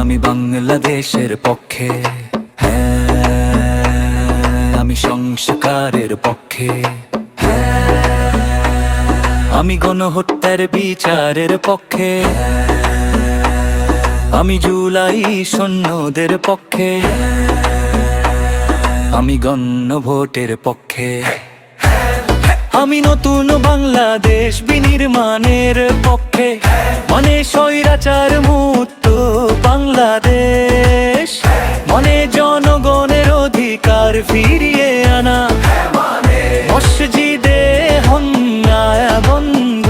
আমি বাংলাদেশের পক্ষে, আমি সংস্কারের পক্ষে, আমি গণহত্যার বিচারের পক্ষে, আমি জুলাই সৈন্যদের পক্ষে, আমি গণভোটের পক্ষে, আমি নতুন বাংলাদেশ বিনির্মাণের পক্ষে, মানে স্বৈরাচার মুক্ত বাংলাদেশ, মানে জনগণের অধিকার ফিরিয়ে আনা, মসজিদে হন্যায় বন্ধ,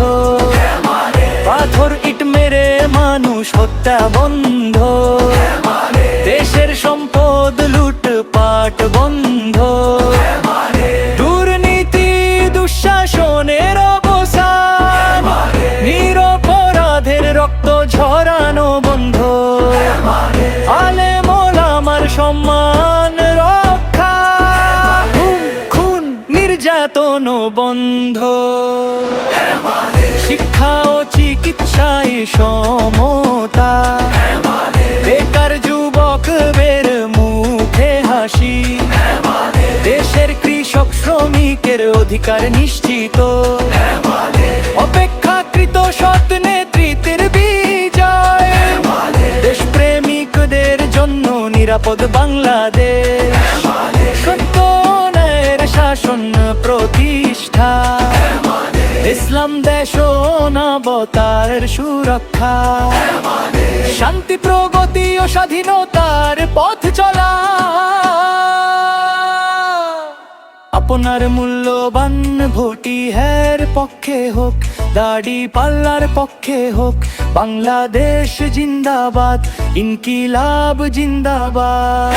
পাথর ইট মেরে মানুষ হত্যা বন্ধ, দেশের সম্পদ লুটপাট বন্ধ, দুর্নীতি দুঃশাসনের অবসান, নিরপরাধের রক্ত ঝরানো বন্ধ, আলেম ওলামার সম্মান রক্ষা, খুন নির্যাতন বন্ধ, শিক্ষা ও চিকিৎসায় সমতা, বেকার যুবকদের মুখে হাসি, দেশের কৃষক শ্রমিকের অধিকার নিশ্চিত, অপেক্ষাকৃত সৎ নেতৃত্বের বিজয়, দেশপ্রেমিকদের জন্য নিরাপদ বাংলাদেশ, সত্য ন্যায়ের শাসন প্রতিষ্ঠা, ইসলাম দেশ ও মানবতার সুরক্ষা, শান্তি প্রগতি ও স্বাধীনতার পথ চলা, আপনার মূল্যবান ভোটি হের পক্ষে হোক, দাড়ি পাল্লার পক্ষে হোক, বাংলাদেশ জিন্দাবাদ, ইনকিলাব জিন্দাবাদ।